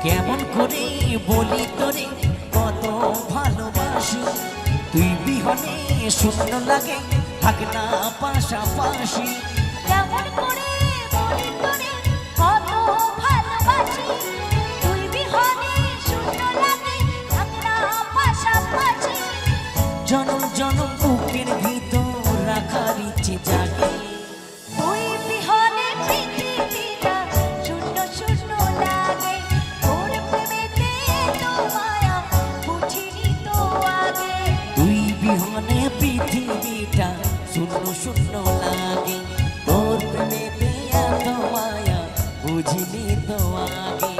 কেমন করে বলি তোরে কত ভালোবাসি, তুই বিহনে শূন্য লাগে থাক না পাশাপাশি। কেমন করে বলি তোরে কত ভালোবাসি, তুই বিহনে শূন্য লাগে থাক না পাশাপাশি। জনম জনম বুকের ভিতর রাখার ইচ্ছে জাগে, তুই বিহনে পৃথিবীটা শূন্য শূন্য লাগে। তোর প্রেমেতে এত মায়া বুঝিনি তো আগে। তুই বিহনে পৃথিবীটা শূন্য শূন্য লাগে, তোর প্রেমেতে এত মায়া বুঝিনি তো আগে।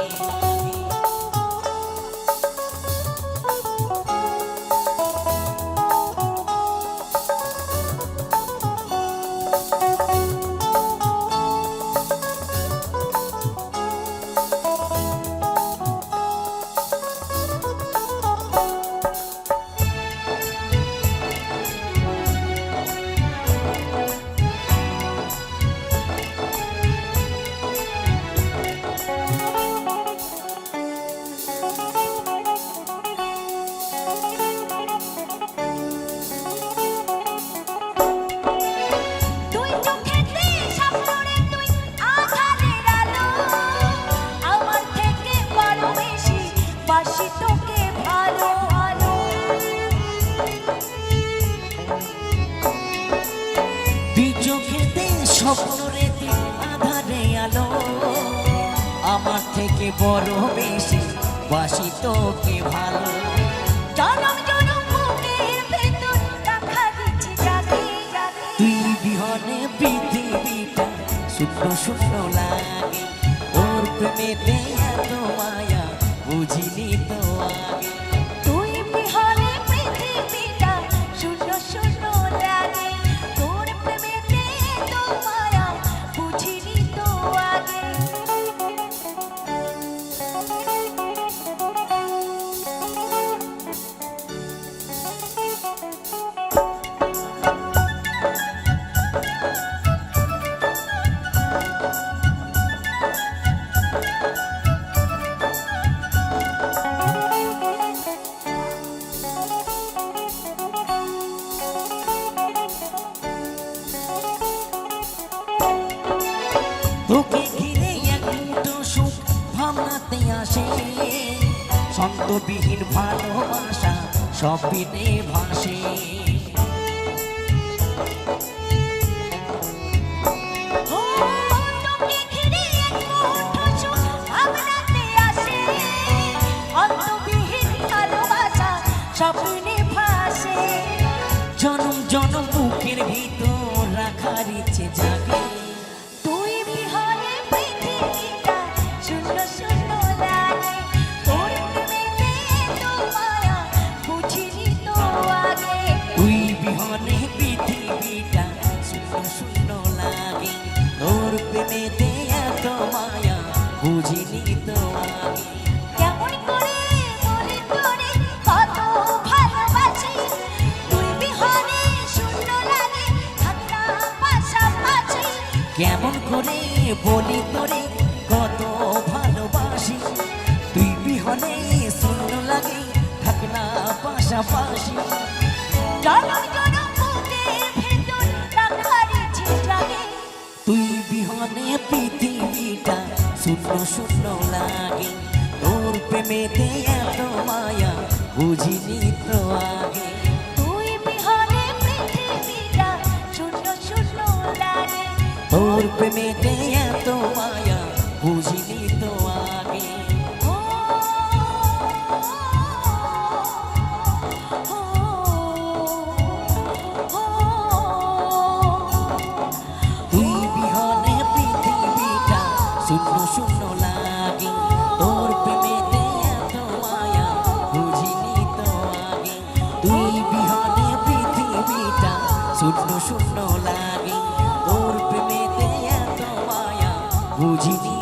তুই চোখেতে স্বপ্নরে তুই আঁধারের আলো, আমার থেকে বড় বেশি বাসি তোকে ভালো ভালো। তুই চোখেতে স্বপ্ন রেতে আধারে আলো, আমার থেকে বড় বেশি বাসি তোকে ভালো। জনম জনম বুকের ভেতর রাখার ইচ্ছে জাগে জাগে। তুই বিহনে পৃথিবীটা শূন্য শূন্য লাগে, তোর প্রেমেতে এত মায়া বুঝিনি তো আগে। তুই বিহনে পৃথিবীটা শূন্য শূন্য লাগে। তোর প্রেমেতে এত মায়া বুঝিনি তো আগে। তোকে ঘিরে এক মুঠো সুখ ভাবনাতে আসে, ছন্দবিহীন ভালোবাসা সব বিনে ভাসে। ও তোকে ঘিরে এক মুঠো সুখ ভাবনাতে আসে, অন্তবিহীন ভালোবাসা স্বপ্নে ভাসে। জনম জনম বুকের ভিতর রাখার ইচ্ছে জাগে, তুই বিহনে পৃথিবীটা শূন্য শূন্য লাগে। তোর প্রেমেতে এত মায়া বুঝিনি তো আগে। তুই বিহনে পৃথিবীটা শূন্য শূন্য লাগে, তোর প্রেমেতে এত মায়া বুঝিনি তো আগে। কেমন করে বলি তোরে কত ভালোবাসি, তুই বিহনে শূন্য লাগে থাক না পাশাপাশি। কেমন করে বলি তোরে কত ভালোবাসি, তুই বিহনে শূন্য লাগে থাক না পাশাপাশি। জনম জনম বুকের ভেতর রাখার ইচ্ছে জাগে। তুই বিহনে পৃথিবীটা শূন্য শূন্য লাগে, তোর প্রেমেতে এত মায়া বুঝিনি তো আগে। তুই বিহনে পৃথিবীটা শূন্য শূন্য লাগে। তোর প্রেমেতে এত মায়া বুঝিনি তো আগে। ও, ও, ও, তুই বিহনে পৃথিবীটা শূন্য শূন্য লাগে, তোর প্রেমেতে এত মায়া বুঝিনি তো আগে। তুই বিহনে পৃথিবীটা শূন্য শূন্য লাগে, তোর প্রেমেতে এত মায়া বুঝিনি